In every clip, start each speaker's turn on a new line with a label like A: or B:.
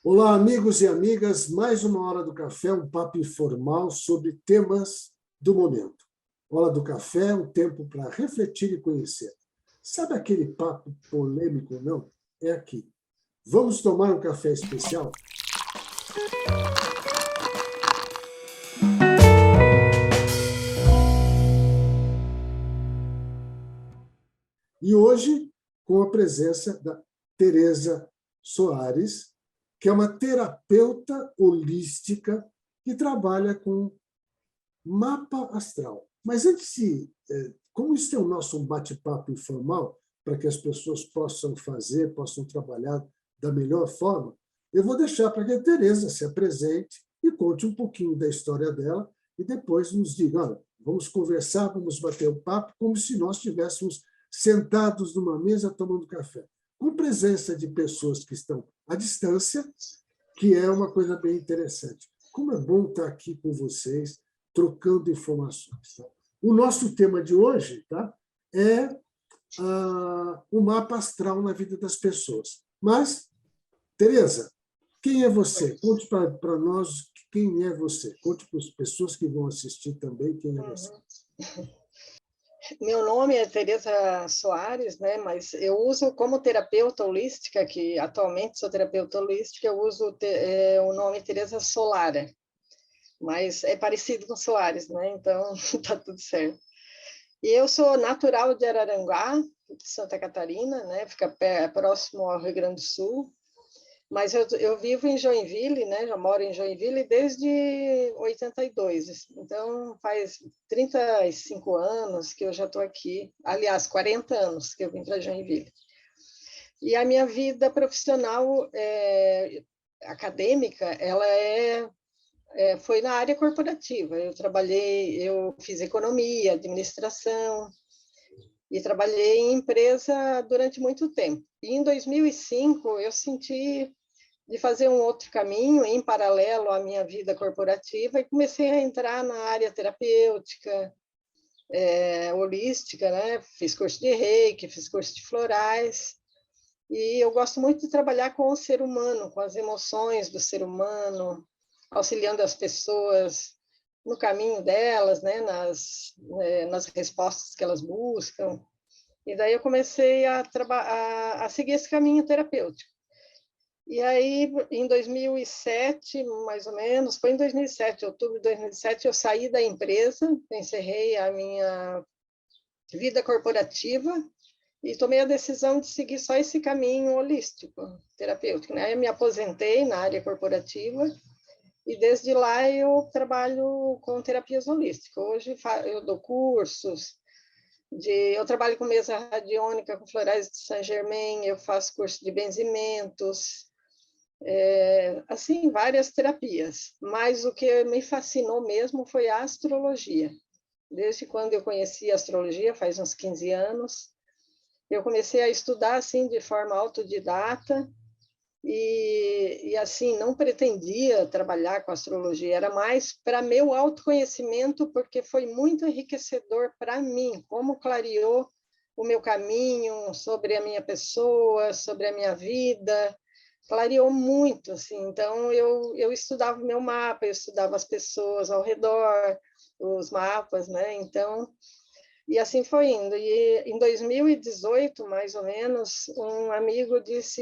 A: Olá, amigos e amigas, mais uma Hora do Café, um papo informal sobre temas do momento. Hora do Café, um tempo para refletir e conhecer. Sabe aquele papo polêmico, não? É aqui. Vamos tomar um café especial? E hoje, com a presença da Tereza Soares, que é uma terapeuta holística que trabalha com mapa astral. Mas antes de, como isso é o nosso bate-papo informal, para que as pessoas possam fazer, possam trabalhar da melhor forma, eu vou deixar para que a Tereza se apresente e conte um pouquinho da história dela e depois nos diga, olha, vamos conversar, vamos bater um papo, como se nós estivéssemos sentados numa mesa tomando café, com presença de pessoas que estão à distância, que é uma coisa bem interessante. Como é bom estar aqui com vocês, trocando informações. Tá? O nosso tema de hoje, tá, é o mapa astral na vida das pessoas. Mas, Tereza, quem é você? Conte para nós quem é você. Conte para as pessoas que vão assistir também quem é você.
B: Meu nome é Tereza Soares, né? Mas eu uso como terapeuta holística, que atualmente sou terapeuta holística, eu uso o nome Tereza Solara, mas é parecido com Soares, né? Então tá tudo certo. E eu sou natural de Araranguá, de Santa Catarina, né? Fica próximo ao Rio Grande do Sul. Mas eu vivo em Joinville, né? Já moro em Joinville desde 82. Então, faz 35 anos que eu já estou aqui. Aliás, 40 anos que eu vim para Joinville. E a minha vida profissional acadêmica, foi na área corporativa. Eu fiz economia, administração, e trabalhei em empresa durante muito tempo. E em 2005, eu senti de fazer um outro caminho em paralelo à minha vida corporativa e comecei a entrar na área terapêutica, holística, né? Fiz curso de Reiki, fiz curso de florais, e eu gosto muito de trabalhar com o ser humano, com as emoções do ser humano, auxiliando as pessoas no caminho delas, né? Nas respostas que elas buscam. E daí eu comecei a seguir esse caminho terapêutico. E aí, em 2007, mais ou menos, foi em 2007, outubro de 2007, eu saí da empresa, encerrei a minha vida corporativa e tomei a decisão de seguir só esse caminho holístico, terapêutico, né? Eu me aposentei na área corporativa e desde lá eu trabalho com terapias holísticas. Hoje eu dou cursos, eu trabalho com mesa radiônica, com florais de Saint-Germain, eu faço curso de benzimentos, assim, várias terapias. Mas o que me fascinou mesmo foi a astrologia. Desde quando eu conheci a astrologia, faz uns 15 anos, eu comecei a estudar assim de forma autodidata e assim, não pretendia trabalhar com astrologia, era mais para meu autoconhecimento, porque foi muito enriquecedor para mim, como clareou o meu caminho sobre a minha pessoa, sobre a minha vida, clareou muito, assim. Então, eu estudava o meu mapa, eu estudava as pessoas ao redor, os mapas, né? Então, e assim foi indo. E em 2018, mais ou menos, um amigo disse,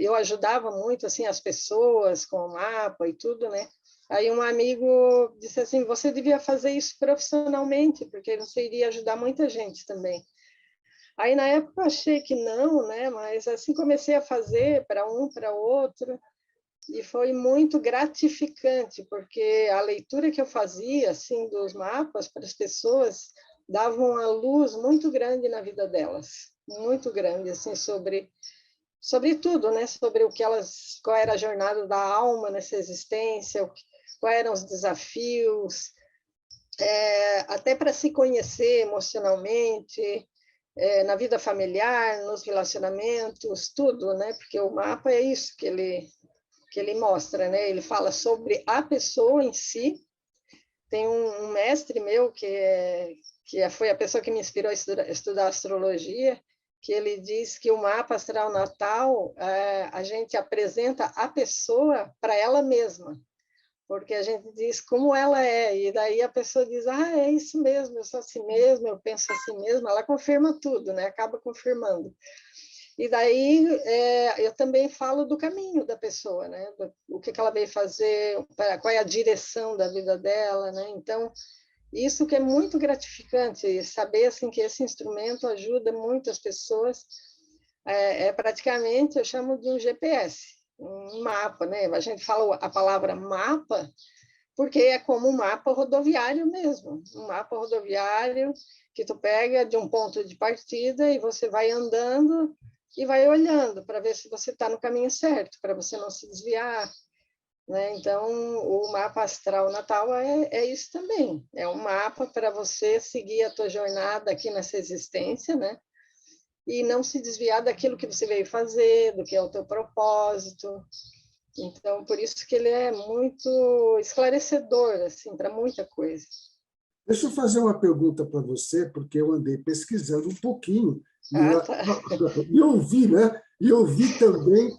B: eu ajudava muito assim as pessoas com o mapa e tudo, né? Aí um amigo disse assim, você devia fazer isso profissionalmente, porque você iria ajudar muita gente também. Aí na época eu achei que não, né? Mas assim comecei a fazer para um, para outro, e foi muito gratificante, porque a leitura que eu fazia assim dos mapas para as pessoas dava uma luz muito grande na vida delas, muito grande assim sobre tudo, né? Sobre o que elas, qual era a jornada da alma nessa existência, quais eram os desafios, até para se conhecer emocionalmente, na vida familiar, nos relacionamentos, tudo, né? Porque o mapa é isso que ele mostra, né? Ele fala sobre a pessoa em si. Tem um mestre meu foi a pessoa que me inspirou a estudar astrologia. que ele diz que o mapa astral natal, a gente apresenta a pessoa para ela mesma, porque a gente diz como ela é, e daí a pessoa diz, é isso mesmo, eu sou assim mesmo, eu penso assim mesmo, ela confirma tudo, né? Acaba confirmando. E daí eu também falo do caminho da pessoa, né? O que ela veio fazer, qual é a direção da vida dela, né? Então, isso que é muito gratificante, saber assim que esse instrumento ajuda muito as pessoas. Praticamente, eu chamo de um GPS, um mapa, né? A gente fala a palavra mapa porque é como um mapa rodoviário mesmo, um mapa rodoviário que tu pega de um ponto de partida e você vai andando e vai olhando para ver se você está no caminho certo, para você não se desviar, né? Então, o mapa astral natal é isso também, é um mapa para você seguir a tua jornada aqui nessa existência, né? E não se desviar daquilo que você veio fazer, do que é o teu propósito. Então, por isso que ele é muito esclarecedor, assim, para muita coisa.
A: Deixa eu fazer uma pergunta para você, porque eu andei pesquisando um pouquinho
B: Tá.
A: e ouvi, né? E ouvi também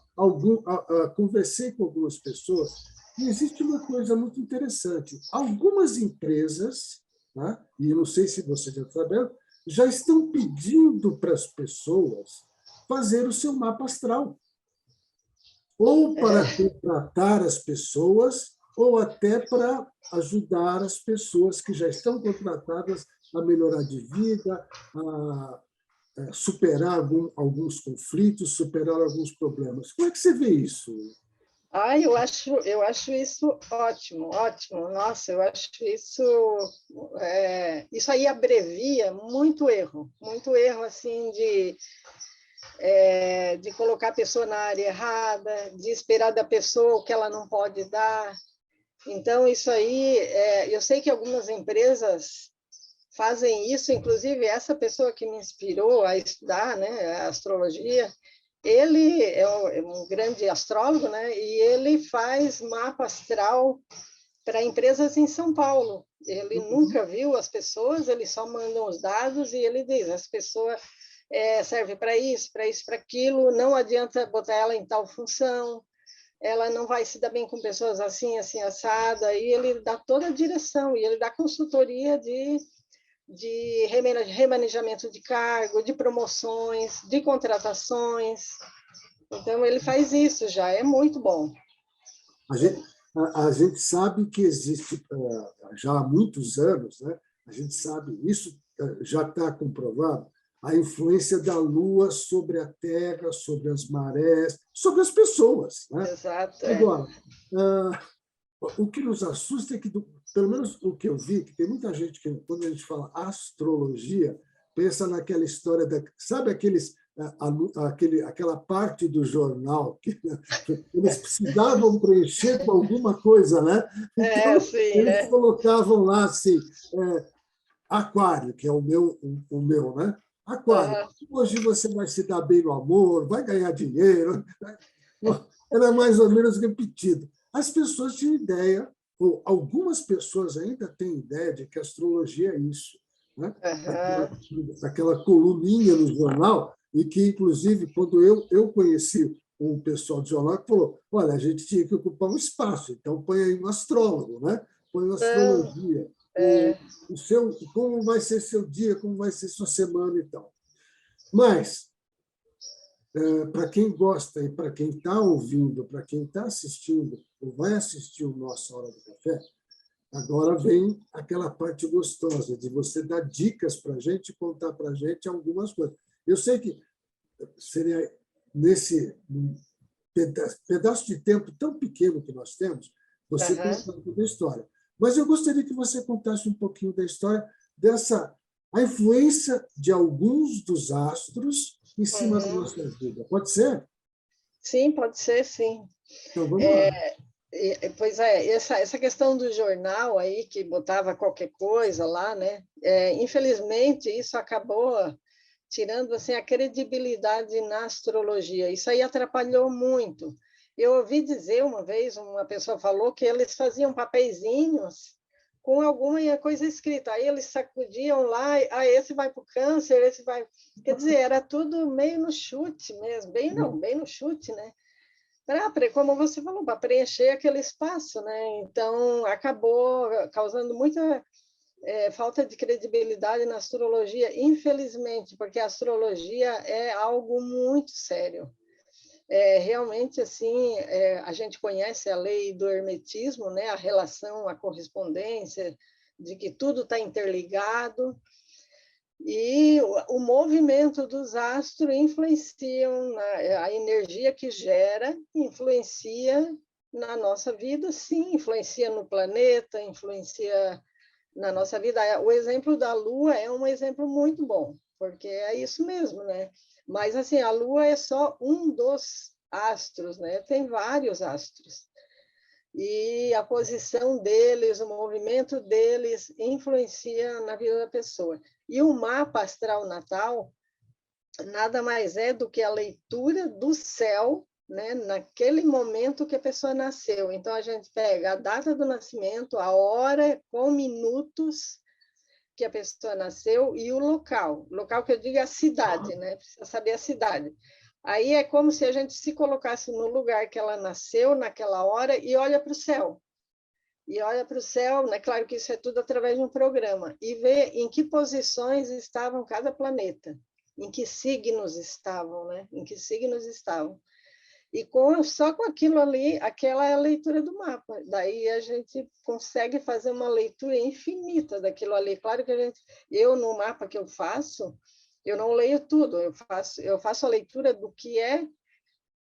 A: conversei com algumas pessoas. E existe uma coisa muito interessante. Algumas empresas, né? E eu não sei se você já sabendo, já estão pedindo para as pessoas fazer o seu mapa astral, ou para contratar as pessoas, ou até para ajudar as pessoas que já estão contratadas a melhorar de vida, a superar alguns conflitos, superar alguns problemas. Como é que você vê isso?
B: Eu acho isso ótimo, ótimo. Nossa, eu acho isso isso aí abrevia muito erro assim de colocar a pessoa na área errada, de esperar da pessoa o que ela não pode dar. Então, isso aí, eu sei que algumas empresas fazem isso, inclusive essa pessoa que me inspirou a estudar, né, a astrologia, ele é um grande astrólogo, né, e ele faz mapa astral para empresas em São Paulo. Ele nunca viu as pessoas, ele só manda os dados e ele diz, as pessoas servem para isso, para aquilo, não adianta botar ela em tal função, ela não vai se dar bem com pessoas assim, assim, assada, e ele dá toda a direção, e ele dá consultoria de remanejamento de cargo, de promoções, de contratações. Então, ele faz isso já, é muito bom.
A: A gente sabe que existe, já há muitos anos, né? A gente sabe, isso já está comprovado, a influência da Lua sobre a Terra, sobre as marés, sobre as pessoas. Né?
B: Exato.
A: Agora, o que nos assusta é que, pelo menos o que eu vi, que tem muita gente que, quando a gente fala astrologia, pensa naquela história sabe aquela parte do jornal que eles precisavam preencher com alguma coisa, né? Então,
B: Sim,
A: eles
B: né?
A: colocavam lá assim, aquário, que é o meu, né? Aquário. Hoje você vai se dar bem no amor, vai ganhar dinheiro. Era mais ou menos repetido. As pessoas tinham ideia, ou algumas pessoas ainda têm ideia de que a astrologia é isso. Né? Aquela coluninha no jornal, e que, inclusive, quando eu conheci um pessoal de jornal que falou, olha, a gente tinha que ocupar um espaço, então põe aí um astrólogo, né? Põe uma astrologia, como vai ser seu dia, como vai ser sua semana e tal. Mas, para quem gosta e para quem está ouvindo, para quem está assistindo ou vai assistir o nosso Hora do Café, agora vem aquela parte gostosa de você dar dicas para a gente, contar para a gente algumas coisas. Eu sei que seria nesse pedaço de tempo tão pequeno que nós temos, você contar toda a história. Mas eu gostaria que você contasse um pouquinho da história a influência de alguns dos astros em cima da nossa vida. Pode ser?
B: Sim, pode ser, sim.
A: Então, vamos lá.
B: Pois essa questão do jornal aí, que botava qualquer coisa lá, né? Infelizmente, isso acabou tirando assim, a credibilidade na astrologia. Isso aí atrapalhou muito. Eu ouvi dizer uma vez, uma pessoa falou que eles faziam papeizinhos com alguma coisa escrita. Aí eles sacudiam lá, esse vai para o câncer, esse vai... Quer dizer, era tudo meio no chute mesmo, bem no chute, né? Como você falou, para preencher aquele espaço, né? Então, acabou causando muita falta de credibilidade na astrologia, infelizmente, porque a astrologia é algo muito sério. Realmente, assim, a gente conhece a lei do hermetismo, né? A relação, a correspondência, de que tudo está interligado, e o movimento dos astros influenciam, a energia que gera influencia na nossa vida, sim, influencia no planeta, influencia na nossa vida. O exemplo da Lua é um exemplo muito bom, porque é isso mesmo, né? Mas, assim, a Lua é só um dos astros, né? Tem vários astros. E a posição deles, o movimento deles influencia na vida da pessoa. E o mapa astral natal nada mais é do que a leitura do céu, né, naquele momento que a pessoa nasceu. Então, a gente pega a data do nascimento, a hora com minutos que a pessoa nasceu e o local. Local que eu digo é a cidade, né? Precisa saber a cidade. Aí é como se a gente se colocasse no lugar que ela nasceu, naquela hora, e olha para o céu. E olha para o céu, né? Claro que isso é tudo através de um programa, e vê em que posições estavam cada planeta, em que signos estavam, né? Em que signos estavam. E só com aquilo ali, aquela é a leitura do mapa. Daí a gente consegue fazer uma leitura infinita daquilo ali. Claro que eu no mapa que eu faço, eu não leio tudo, eu faço a leitura do que é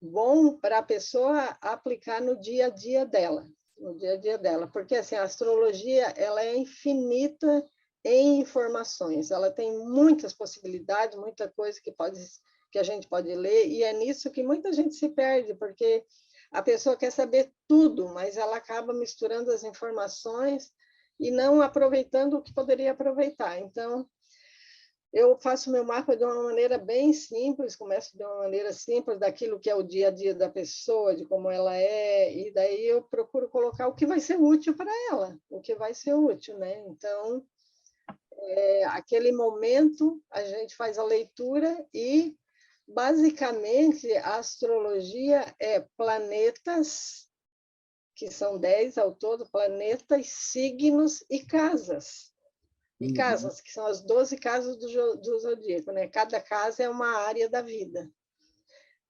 B: bom para a pessoa aplicar no dia a dia dela, no dia a dia dela, porque assim, a astrologia ela é infinita em informações, ela tem muitas possibilidades, muita coisa que a gente pode ler, e é nisso que muita gente se perde, porque a pessoa quer saber tudo, mas ela acaba misturando as informações e não aproveitando o que poderia aproveitar. Então, eu faço meu mapa de uma maneira bem simples, começo de uma maneira simples, daquilo que é o dia a dia da pessoa, de como ela é, e daí eu procuro colocar o que vai ser útil para ela, o que vai ser útil, né? Então, aquele momento, a gente faz a leitura e, basicamente, a astrologia é planetas, que são 10 ao todo, planetas, signos e casas. E casas, que são as 12 casas do zodíaco, né? Cada casa é uma área da vida.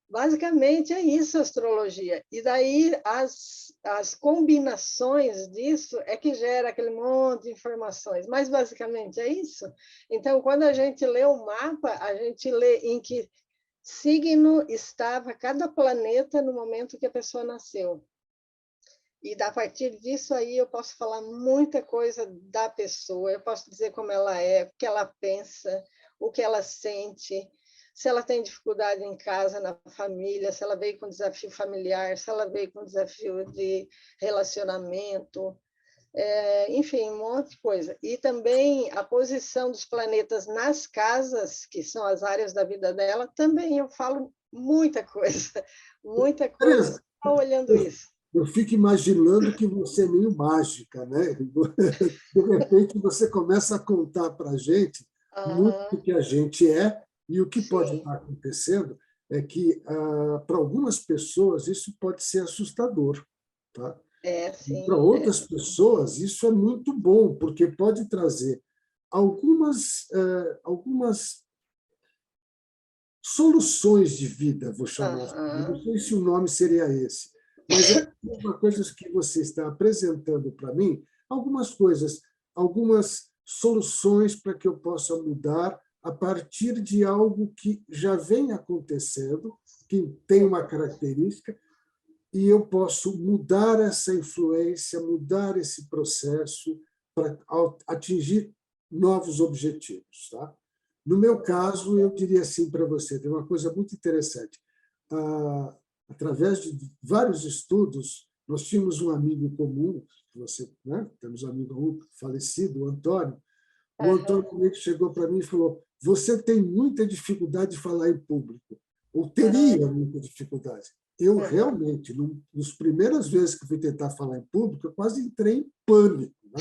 B: Basicamente é isso a astrologia. E daí as combinações disso é que gera aquele monte de informações. Mas basicamente é isso. Então, quando a gente lê o mapa, a gente lê em que signo estava cada planeta no momento que a pessoa nasceu. E a partir disso aí eu posso falar muita coisa da pessoa, eu posso dizer como ela é, o que ela pensa, o que ela sente, se ela tem dificuldade em casa, na família, se ela veio com desafio familiar, se ela veio com desafio de relacionamento, enfim, um monte de coisa. E também a posição dos planetas nas casas, que são as áreas da vida dela, também eu falo muita coisa,
A: Tereza,
B: só olhando isso.
A: eu fico imaginando que você é meio mágica, né? De repente, você começa a contar para a gente muito
B: Aham,
A: do que a gente é, e o que pode
B: sim.
A: estar acontecendo é que, para algumas pessoas, isso pode ser assustador, tá? Para
B: Sim,
A: outras pessoas, isso é muito bom, porque pode trazer algumas soluções de vida, vou chamar assim. Não
B: aham,
A: sei se o nome seria esse, mas é uma coisa que você está apresentando para mim, algumas coisas, algumas soluções para que eu possa mudar a partir de algo que já vem acontecendo, que tem uma característica, e eu posso mudar essa influência, mudar esse processo para atingir novos objetivos, tá? No meu caso, eu diria assim para você, tem uma coisa muito interessante. Através de vários estudos, nós tínhamos um amigo comum, você, né? Temos um amigo falecido, o Antônio. O
B: aham,
A: Antônio chegou para mim e falou: você tem muita dificuldade de falar em público, ou
B: aham,
A: teria muita dificuldade. Eu
B: aham.
A: realmente, nas primeiras vezes que fui tentar falar em público, eu quase entrei em pânico, né?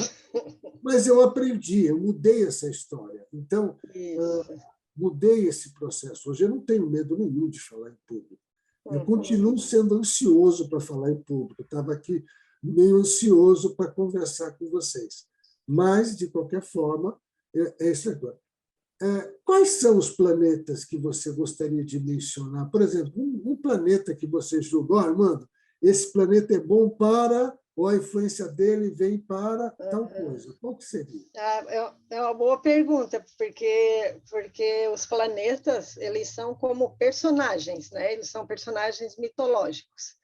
A: Mas eu aprendi, eu mudei essa história. Então,
B: Isso.
A: mudei esse processo. Hoje eu não tenho medo nenhum de falar em público. Eu
B: Uhum.
A: continuo sendo ansioso para falar em público. Eu estava aqui meio ansioso para conversar com vocês. Mas, de qualquer forma, é isso agora. Quais são os planetas que você gostaria de mencionar? Por exemplo, um planeta que você julgou, Armando, esse planeta é bom para, ou a influência dele vem para tal coisa. Qual que seria?
B: É uma boa pergunta, porque os planetas, eles são como personagens, né? Eles são personagens mitológicos.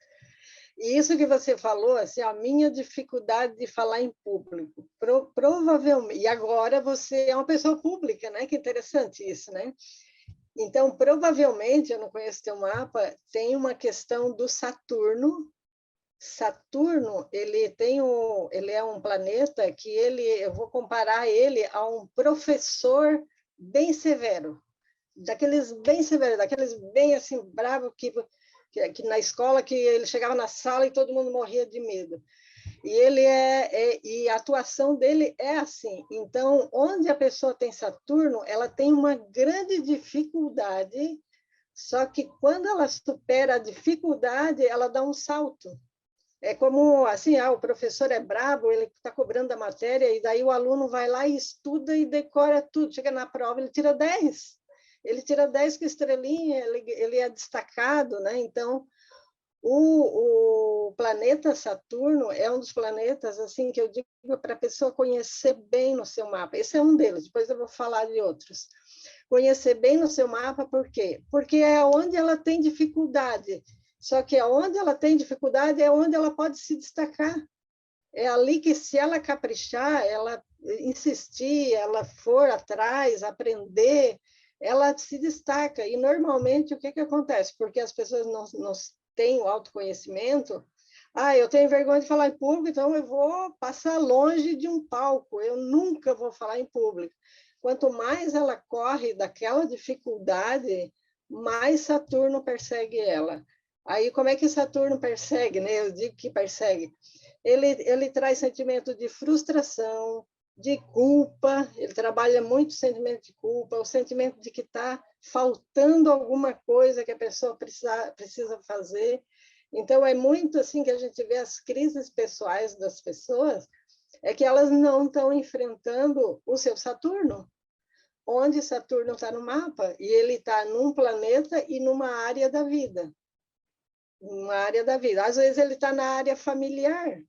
B: E isso que você falou, assim, a minha dificuldade de falar em público, provavelmente, e agora você é uma pessoa pública, né? Que interessante isso, né? Então, provavelmente, eu não conheço teu mapa, tem uma questão do Saturno. Saturno, ele é um planeta que eu vou comparar ele a um professor bem severo, daqueles bem assim bravo que na escola que ele chegava na sala e todo mundo morria de medo. E e a atuação dele é assim. Então, onde a pessoa tem Saturno, ela tem uma grande dificuldade, só que quando ela supera a dificuldade, ela dá um salto. É como assim, o professor é brabo, ele está cobrando a matéria, e daí o aluno vai lá e estuda e decora tudo. Chega na prova, ele tira 10. Ele tira 10 com estrelinha, ele é destacado, né? Então, o planeta Saturno é um dos planetas assim que eu digo para a pessoa conhecer bem no seu mapa. Esse é um deles, depois eu vou falar de outros. Conhecer bem no seu mapa, por quê? Porque é onde ela tem dificuldade. Só que onde ela tem dificuldade é onde ela pode se destacar. É ali que, se ela caprichar, ela insistir, ela for atrás, aprender, ela se destaca. E, normalmente, o que acontece? Porque as pessoas não têm o autoconhecimento. Eu tenho vergonha de falar em público, então eu vou passar longe de um palco, eu nunca vou falar em público. Quanto mais ela corre daquela dificuldade, mais Saturno persegue ela. Aí, como é que Saturno persegue, né? Eu digo que persegue. Ele traz sentimento de frustração, de culpa, ele trabalha muito o sentimento de culpa, o sentimento de que está faltando alguma coisa que a pessoa precisa fazer. Então, é muito assim que a gente vê as crises pessoais das pessoas, é que elas não estão enfrentando o seu Saturno, onde Saturno está no mapa, e ele está num planeta e numa área da vida. Uma área da vida. Às vezes ele está na área familiar,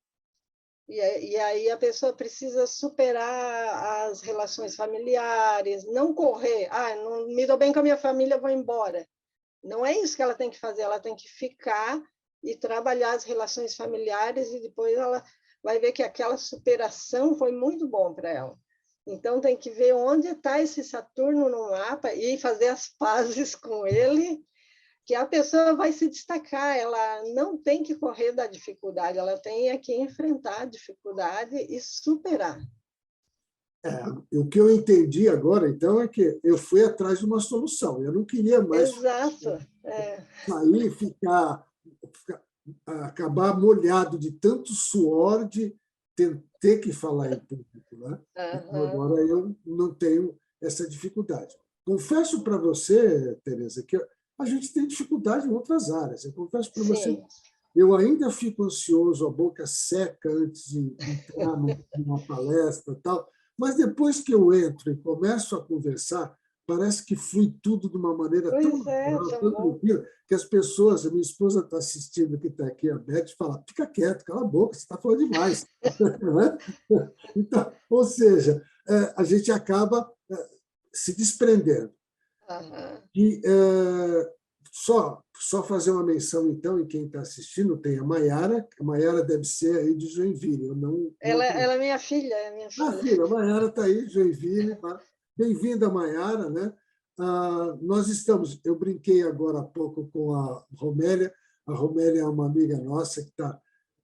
B: e aí a pessoa precisa superar as relações familiares, não correr, não me dou bem com a minha família, vou embora. Não é isso que ela tem que fazer, ela tem que ficar e trabalhar as relações familiares, e depois ela vai ver que aquela superação foi muito bom para ela. Então, tem que ver onde está esse Saturno no mapa e fazer as pazes com ele, que a pessoa vai se destacar, ela não tem que correr da dificuldade, ela tem que enfrentar a dificuldade e superar.
A: O que eu entendi agora, então, é que eu fui atrás de uma solução. Eu não queria mais
B: Exato.
A: sair, acabar molhado de tanto suor de ter que falar em público, né? Então, agora eu não tenho essa dificuldade. Confesso para você, Tereza, que a gente tem dificuldade em outras áreas. Eu confesso para você, eu ainda fico ansioso, a boca seca antes de entrar numa palestra e tal, mas depois que eu entro e começo a conversar, parece que flui tudo de uma maneira tão natural,
B: Tão
A: tão
B: bom.
A: tranquila, que as pessoas, a minha esposa está assistindo, que está aqui, a Beth, fala, fica quieto, cala a boca, você está falando demais. Então, ou seja, a gente acaba se desprendendo. E só fazer uma menção, então, em quem está assistindo, tem a Maiara deve ser aí de Joinville. Eu não
B: Ela é minha filha, é minha filha.
A: filha, a Maiara está aí, Joinville. Bem-vinda, Maiara, né? Eu brinquei agora há pouco com a Romélia é uma amiga nossa que está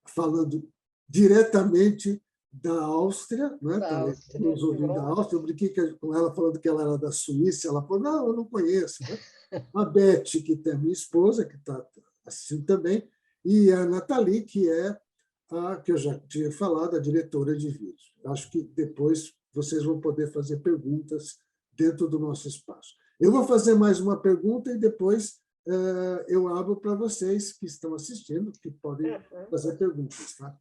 A: falando diretamente da Áustria, né? Está nos ouvindo da Áustria. Eu brinquei com ela falando que ela era da Suíça, ela falou, não, eu não conheço. Né? A Beth, que é minha esposa, que está assistindo também, e a Nathalie, que é a que eu já tinha falado, a diretora de vídeo. Acho que depois vocês vão poder fazer perguntas dentro do nosso espaço. Eu vou fazer mais uma pergunta e depois eu abro para vocês que estão assistindo, que podem fazer perguntas. Tá?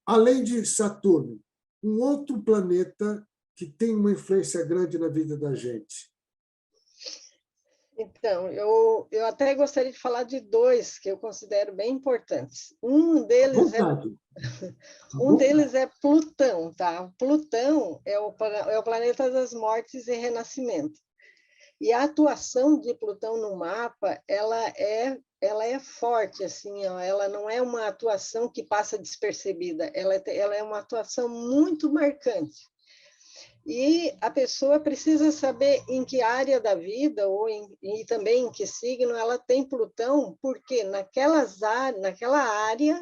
A: Além de Saturno, um outro planeta que tem uma influência grande na vida da gente.
B: Então, eu até gostaria de falar de dois que eu considero bem importantes. Um deles é Plutão, tá? Plutão é o planeta das mortes e renascimento. E a atuação de Plutão no mapa, ela é forte, assim, ó, ela não é uma atuação que passa despercebida, ela é uma atuação muito marcante. E a pessoa precisa saber em que área da vida e também em que signo ela tem Plutão, porque naquela área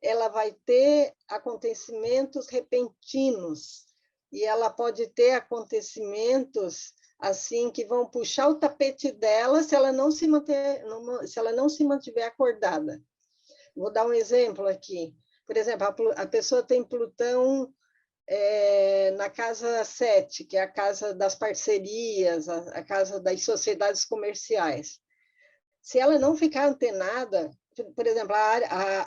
B: ela vai ter acontecimentos repentinos e ela pode ter acontecimentos assim que vão puxar o tapete dela se ela não se mantiver acordada. Vou dar um exemplo aqui. Por exemplo, a pessoa tem Plutão na casa 7, que é a casa das parcerias, a casa das sociedades comerciais. Se ela não ficar antenada, por exemplo,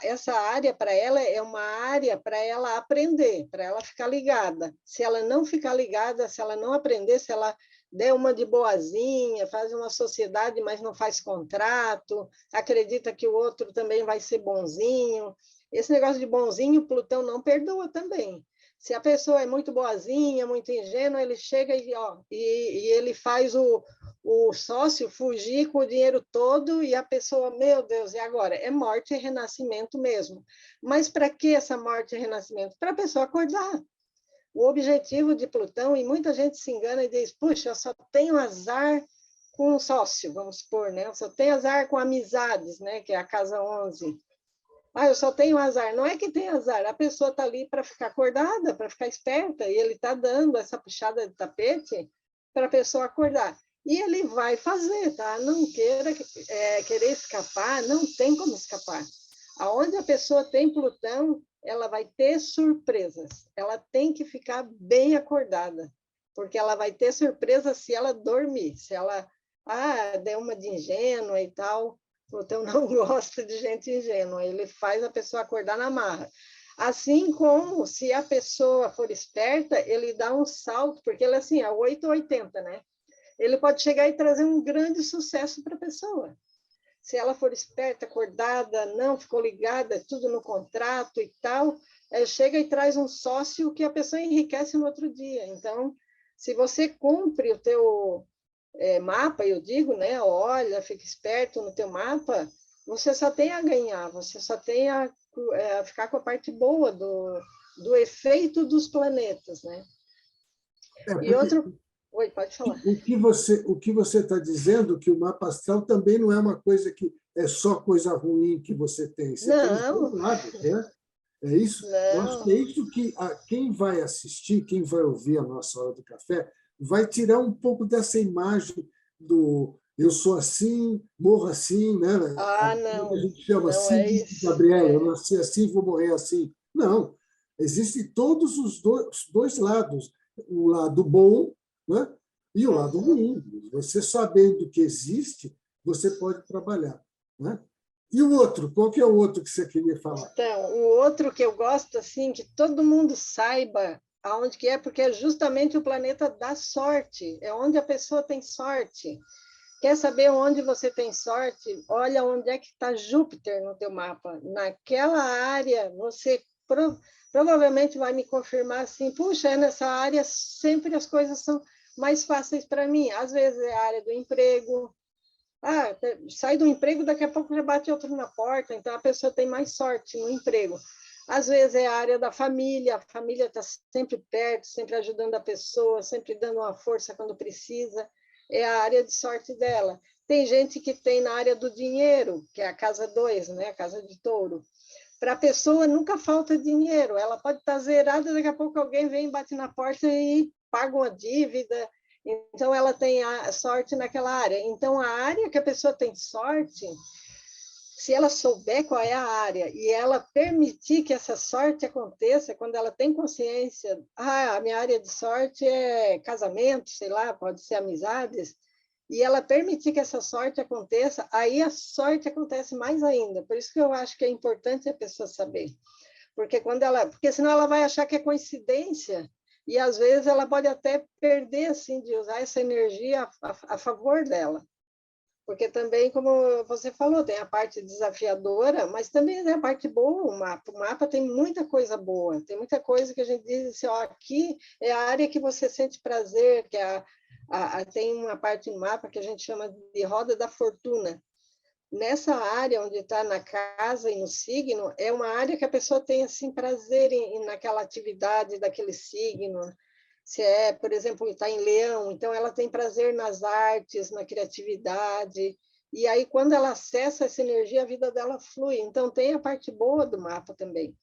B: essa área para ela é uma área para ela aprender, para ela ficar ligada. Se ela não ficar ligada, se ela não aprender, se ela der uma de boazinha, faz uma sociedade, mas não faz contrato, acredita que o outro também vai ser bonzinho. Esse negócio de bonzinho, Plutão não perdoa também. Se a pessoa é muito boazinha, muito ingênua, ele chega e ele faz o sócio fugir com o dinheiro todo e a pessoa, meu Deus, e agora? É morte e renascimento mesmo. Mas para que essa morte e renascimento? Para a pessoa acordar. O objetivo de Plutão, e muita gente se engana e diz, puxa, eu só tenho azar com um sócio, vamos supor, né? Eu só tenho azar com amizades, né? Que é a casa 11. Eu só tenho azar. Não é que tem azar, a pessoa está ali para ficar acordada, para ficar esperta, e ele está dando essa puxada de tapete para a pessoa acordar. E ele vai fazer, tá? Não querer escapar, não tem como escapar. Aonde a pessoa tem Plutão, ela vai ter surpresas. Ela tem que ficar bem acordada, porque ela vai ter surpresa se ela dormir, se ela der uma de ingênua e tal. Plutão não gosta de gente ingênua, ele faz a pessoa acordar na marra. Assim como, se a pessoa for esperta, ele dá um salto, porque ele assim, é 8 ou 80, né? Ele pode chegar e trazer um grande sucesso para a pessoa. Se ela for esperta, acordada, não ficou ligada, tudo no contrato e tal, chega e traz um sócio que a pessoa enriquece no outro dia. Então, se você cumpre o teu mapa, eu digo, né? Olha, fica esperto no teu mapa, você só tem a ganhar, você só tem a ficar com a parte boa do efeito dos planetas, né? E outro... Oi, pode falar.
A: O que você está dizendo, que o mapa astral também não é uma coisa que é só coisa ruim que você tem. Você tem os dois lados, né? É isso?
B: Não.
A: Eu acho que é isso que quem vai assistir, quem vai ouvir a nossa hora do café, vai tirar um pouco dessa imagem do eu sou assim, morro assim, né?
B: Não.
A: A gente chama
B: Não
A: assim,
B: é isso.
A: Gabriela, eu nasci assim, vou morrer assim. Não. Existem todos os dois lados. O lado bom, né? E o lado ruim. Você sabendo que existe, você pode trabalhar. Né? E o outro? Qual que é o outro que você queria falar?
B: Então, o outro que eu gosto, assim, que todo mundo saiba aonde que é, porque é justamente o planeta da sorte, é onde a pessoa tem sorte. Quer saber onde você tem sorte? Olha onde é que está Júpiter no teu mapa. Naquela área, você provavelmente vai me confirmar assim, puxa, nessa área sempre as coisas são mais fáceis para mim. Às vezes é a área do emprego. Sai do emprego, daqui a pouco já bate outro na porta, então a pessoa tem mais sorte no emprego. Às vezes é a área da família, a família está sempre perto, sempre ajudando a pessoa, sempre dando uma força quando precisa, é a área de sorte dela. Tem gente que tem na área do dinheiro, que é a casa 2, né? A casa de touro. Para a pessoa nunca falta dinheiro, ela pode estar zerada, daqui a pouco alguém vem, bate na porta e paga uma dívida. Então, ela tem a sorte naquela área. Então, a área que a pessoa tem sorte se ela souber qual é a área e ela permitir que essa sorte aconteça, quando ela tem consciência, a minha área de sorte é casamento, sei lá, pode ser amizades, e ela permitir que essa sorte aconteça, aí a sorte acontece mais ainda. Por isso que eu acho que é importante a pessoa saber. Porque senão ela vai achar que é coincidência, e às vezes ela pode até perder assim de usar essa energia a favor dela. Porque também, como você falou, tem a parte desafiadora, mas também tem a parte boa, o mapa. O mapa tem muita coisa boa, tem muita coisa que a gente diz assim, ó, aqui é a área que você sente prazer, que tem uma parte no mapa que a gente chama de roda da fortuna. Nessa área onde está na casa e no signo, é uma área que a pessoa tem assim prazer naquela atividade daquele signo. Se é, por exemplo, está em Leão, então ela tem prazer nas artes, na criatividade. E aí, quando ela acessa essa energia, a vida dela flui. Então, tem a parte boa do mapa também.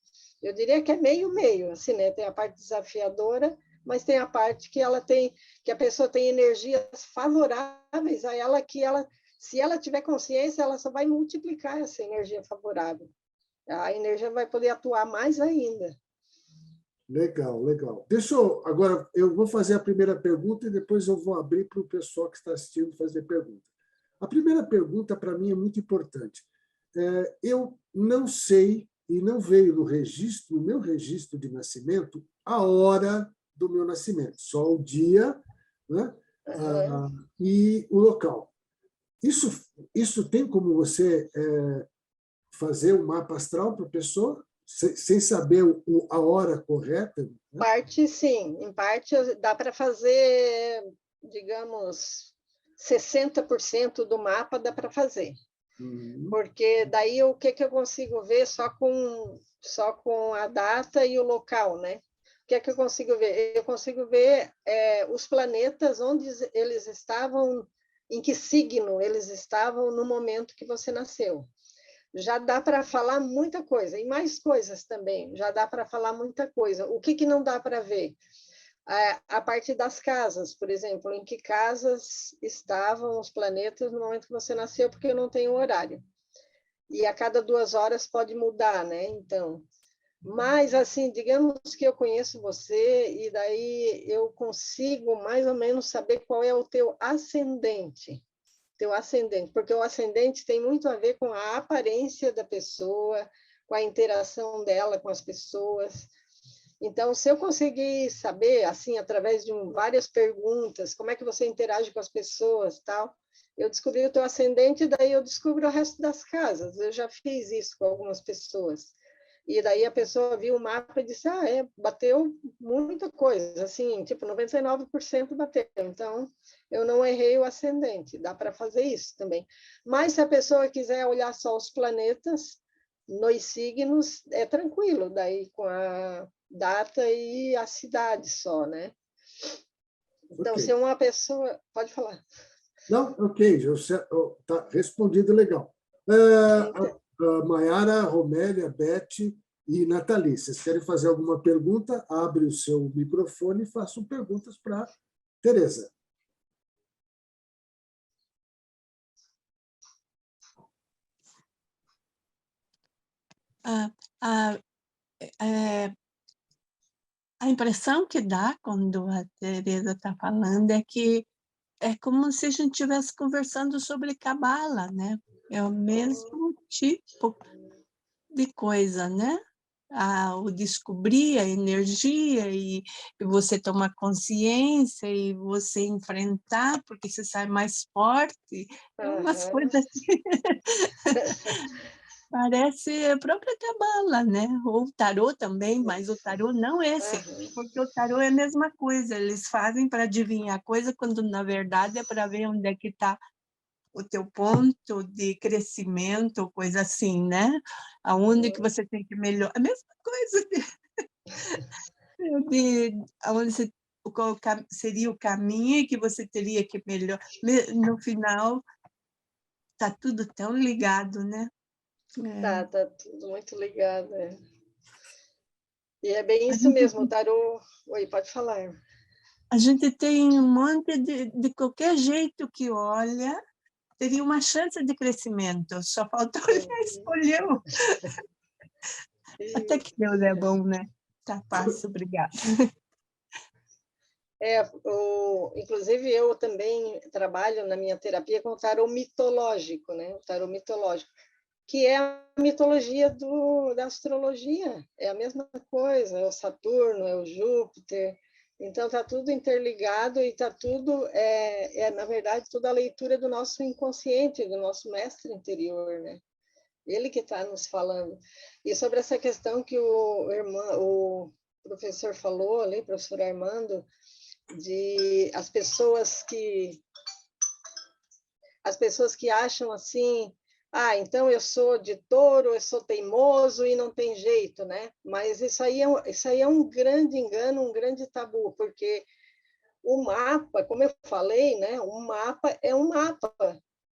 B: Eu diria que é meio-meio, assim, né? Tem a parte desafiadora, mas tem a parte que ela tem, que a pessoa tem energias favoráveis a ela, que ela, se ela tiver consciência, ela só vai multiplicar essa energia favorável. A energia vai poder atuar mais ainda.
A: Legal, legal. Agora, eu vou fazer a primeira pergunta e depois eu vou abrir para o pessoal que está assistindo fazer pergunta. A primeira pergunta, para mim, é muito importante. Eu não sei, e não veio no meu registro de nascimento, a hora do meu nascimento, só o dia, né? E o local. Isso tem como você fazer um mapa astral para a pessoa? Sem saber a hora correta? Né?
B: Parte, sim. Em parte, dá para fazer, digamos, 60% do mapa dá para fazer. Porque daí o que eu consigo ver só com a data e o local, né? O que eu consigo ver? Eu consigo ver os planetas, onde eles estavam, em que signo eles estavam no momento que você nasceu. Já dá para falar muita coisa, e mais coisas também, já dá para falar muita coisa. O que não dá para ver? A parte das casas, por exemplo, em que casas estavam os planetas no momento que você nasceu, porque eu não tenho horário. E a cada 2 horas pode mudar, né? Então, mas assim, digamos que eu conheço você e daí eu consigo mais ou menos saber qual é o teu ascendente, porque o ascendente tem muito a ver com a aparência da pessoa, com a interação dela com as pessoas. Então, se eu conseguir saber, assim, através de várias perguntas, como é que você interage com as pessoas, tal, eu descobri o teu ascendente, daí eu descubro o resto das casas. Eu já fiz isso com algumas pessoas. E daí a pessoa viu o mapa e disse, bateu muita coisa, assim, tipo, 99% bateu. Então, eu não errei o ascendente, dá para fazer isso também. Mas se a pessoa quiser olhar só os planetas, nos signos, é tranquilo, daí com a data e a cidade só, né? Então,
A: Okay.
B: se uma pessoa... Pode falar.
A: Não, ok, está respondido legal. A Maiara, Romélia, Beth e Nathalie, vocês querem fazer alguma pergunta? Abre o seu microfone e façam perguntas para Tereza.
C: A impressão que dá quando a Tereza está falando é que é como se a gente estivesse conversando sobre cabala, né? É o mesmo tipo de coisa, né? O descobrir a energia e você tomar consciência e você enfrentar, porque você sai mais forte. É umas coisas assim. Parece a própria cabala, né? Ou o tarô também, mas o tarô não é esse, porque o tarô é a mesma coisa. Eles fazem para adivinhar coisa, quando na verdade é para ver onde é que está o teu ponto de crescimento, coisa assim, né? Aonde que você tem que melhorar. A mesma coisa aonde qual seria o caminho que você teria que melhorar. No final, está tudo tão ligado, né?
B: Tá tudo muito ligado. E é bem isso mesmo, o tarô... Oi, pode falar.
C: A gente tem um monte de qualquer jeito que olha, teria uma chance de crescimento, só faltou já escolheu. Até que Deus é bom, né? Tá fácil, obrigada.
B: Inclusive, eu também trabalho na minha terapia com o tarô mitológico, né? O tarô mitológico, que é a mitologia da astrologia. É a mesma coisa, é o Saturno, é o Júpiter. Então, está tudo interligado e está tudo, na verdade, toda a leitura do nosso inconsciente, do nosso mestre interior, né? Ele que está nos falando. E sobre essa questão que o professor falou ali, professor Armando, de as pessoas que acham assim, então eu sou de touro, eu sou teimoso e não tem jeito, né? Mas isso aí é um grande engano, um grande tabu, porque o mapa, como eu falei, né? O mapa é um mapa.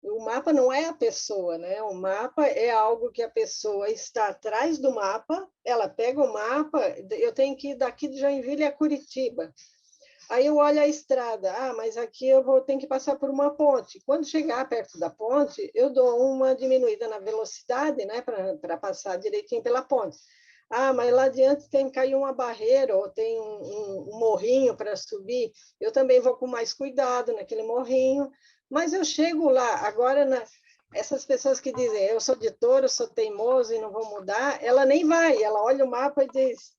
B: O mapa não é a pessoa, né? O mapa é algo que a pessoa está atrás do mapa, ela pega o mapa, eu tenho que ir daqui de Joinville a Curitiba. Aí eu olho a estrada, mas aqui eu tenho que passar por uma ponte. Quando chegar perto da ponte, eu dou uma diminuída na velocidade, né, para passar direitinho pela ponte. Mas lá adiante tem que cair uma barreira, ou tem um morrinho para subir, eu também vou com mais cuidado naquele morrinho, mas eu chego lá. Agora, essas pessoas que dizem, eu sou de touro, eu sou teimoso e não vou mudar, ela nem vai, ela olha o mapa e diz,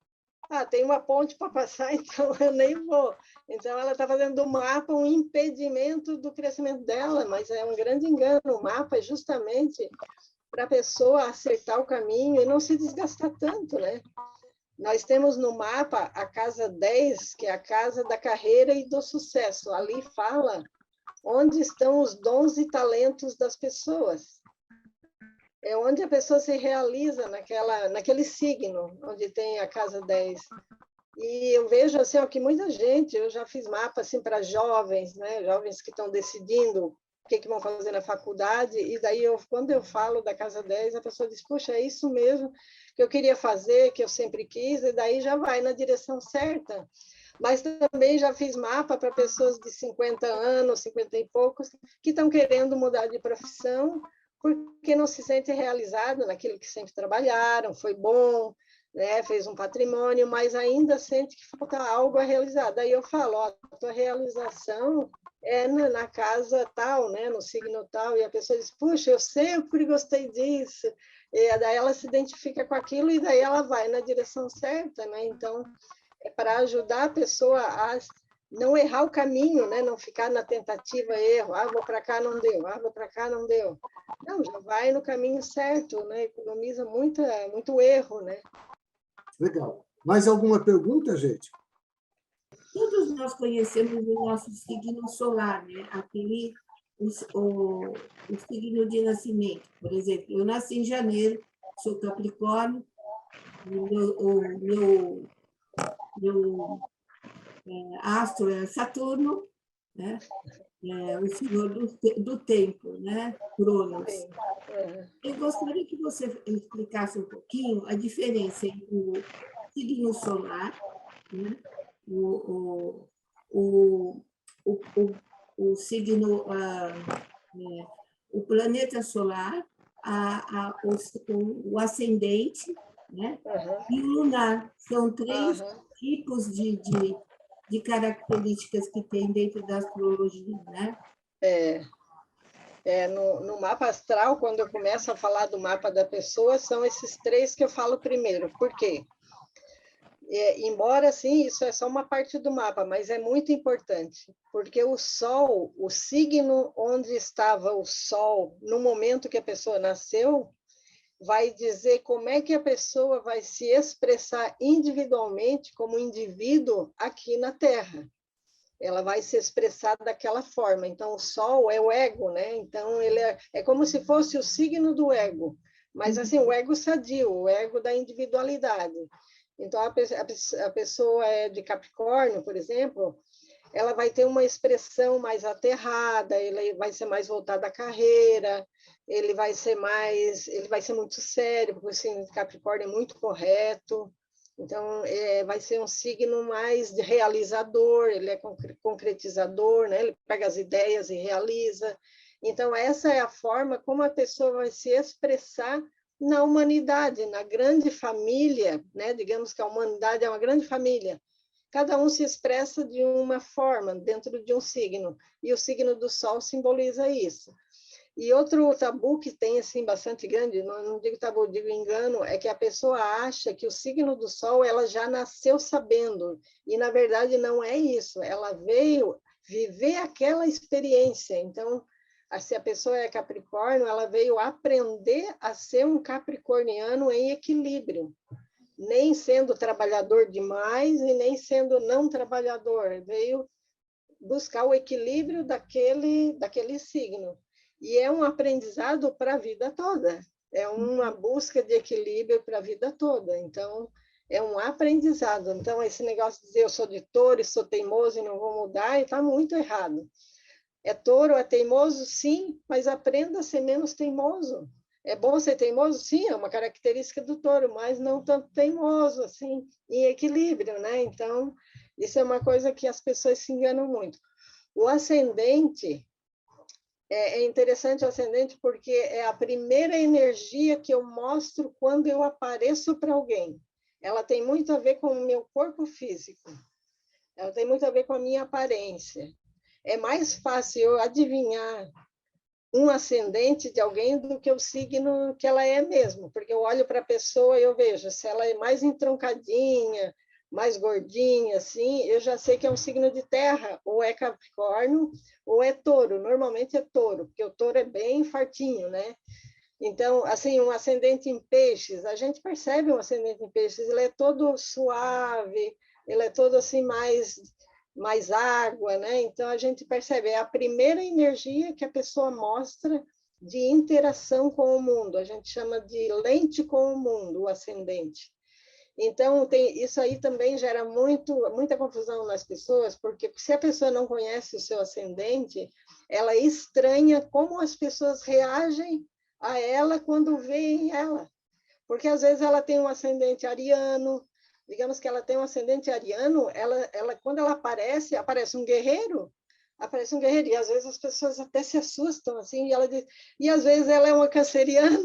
B: tem uma ponte para passar, então eu nem vou. Então, ela está fazendo do mapa um impedimento do crescimento dela, mas é um grande engano. O mapa é justamente para a pessoa acertar o caminho e não se desgastar tanto, né? Nós temos no mapa a casa 10, que é a casa da carreira e do sucesso. Ali fala onde estão os dons e talentos das pessoas. É onde a pessoa se realiza naquele signo, onde tem a casa 10. E eu vejo assim, que muita gente, eu já fiz mapa assim, para jovens, né? Jovens que estão decidindo o que vão fazer na faculdade, e daí quando eu falo da casa 10, a pessoa diz, puxa, é isso mesmo que eu queria fazer, que eu sempre quis, e daí já vai na direção certa. Mas também já fiz mapa para pessoas de 50 anos, 50 e poucos, que estão querendo mudar de profissão, porque não se sentem realizados naquilo que sempre trabalharam, foi bom, né? Fez um patrimônio, mas ainda sente que falta algo a realizar. Daí eu falo, a tua realização é na casa tal, né? No signo tal, e a pessoa diz, puxa, eu sempre gostei disso, e daí ela se identifica com aquilo e daí ela vai na direção certa, né? Então, é para ajudar a pessoa a não errar o caminho, né? Não ficar na tentativa e erro. Vou para cá, não deu. Vou para cá, não deu. Não, já vai no caminho certo, né? Economiza muito erro, né?
A: Legal. Mais alguma pergunta, gente?
D: Todos nós conhecemos o nosso signo solar, né? O signo de nascimento. Por exemplo, eu nasci em janeiro, sou Capricórnio, o meu astro é Saturno, né? O senhor do tempo, né? Cronos. Eu gostaria que você explicasse um pouquinho a diferença entre o signo solar, né? O signo, o planeta solar, o ascendente, né? E o lunar. São três tipos de características que tem dentro da astrologia, né?
B: No mapa astral, quando eu começo a falar do mapa da pessoa, são esses três que eu falo primeiro. Por quê? Embora, sim, isso é só uma parte do mapa, mas é muito importante, porque o Sol, o signo onde estava o Sol no momento que a pessoa nasceu, vai dizer como é que a pessoa vai se expressar individualmente como indivíduo aqui na Terra. Ela vai se expressar daquela forma. Então, o Sol é o ego, né? Então, ele é como se fosse o signo do ego, mas assim, o ego sadio, o ego da individualidade. Então, a pessoa é de Capricórnio, por exemplo, ela vai ter uma expressão mais aterrada, ele vai ser mais voltado à carreira, ele vai ser muito sério, porque o signo de Capricórnio é muito correto. Então, vai ser um signo mais de realizador, ele é concretizador, né? Ele pega as ideias e realiza. Então, essa é a forma como a pessoa vai se expressar na humanidade, na grande família, né? Digamos que a humanidade é uma grande família. Cada um se expressa de uma forma, dentro de um signo, e o signo do Sol simboliza isso. E outro tabu que tem assim bastante grande, não digo tabu, digo engano, é que a pessoa acha que o signo do Sol ela já nasceu sabendo, e na verdade não é isso, ela veio viver aquela experiência. Então, se a pessoa é Capricórnio, ela veio aprender a ser um capricorniano em equilíbrio, nem sendo trabalhador demais e nem sendo não trabalhador, veio buscar o equilíbrio daquele signo. E é um aprendizado para a vida toda, é uma busca de equilíbrio para a vida toda. Então, é um aprendizado. Então, esse negócio de dizer eu sou de touro e sou teimoso e não vou mudar, está muito errado. É touro, é teimoso? Sim, mas aprenda a ser menos teimoso. É bom ser teimoso? Sim, é uma característica do touro, mas não tanto teimoso, assim, em equilíbrio, né? Então, isso é uma coisa que as pessoas se enganam muito. O ascendente, é interessante o ascendente porque é a primeira energia que eu mostro quando eu apareço para alguém. Ela tem muito a ver com o meu corpo físico. Ela tem muito a ver com a minha aparência. É mais fácil eu adivinhar um ascendente de alguém do que o signo que ela é mesmo, porque eu olho para a pessoa e eu vejo se ela é mais entroncadinha, mais gordinha, assim, eu já sei que é um signo de terra, ou é Capricórnio, ou é touro. Normalmente é touro, porque o touro é bem fartinho, né? Então, assim, um ascendente em peixes, a gente percebe um ascendente em peixes, ele é todo suave, ele é todo assim mais água, né? Então a gente percebe, é a primeira energia que a pessoa mostra de interação com o mundo. A gente chama de lente com o mundo, o ascendente. Então, isso aí também gera muita confusão nas pessoas, porque se a pessoa não conhece o seu ascendente, ela estranha como as pessoas reagem a ela quando veem ela. Porque às vezes ela tem um ascendente ariano, digamos que ela tem um ascendente ariano, quando ela aparece um guerreiro, e às vezes as pessoas até se assustam, assim, e às vezes ela é uma canceriana,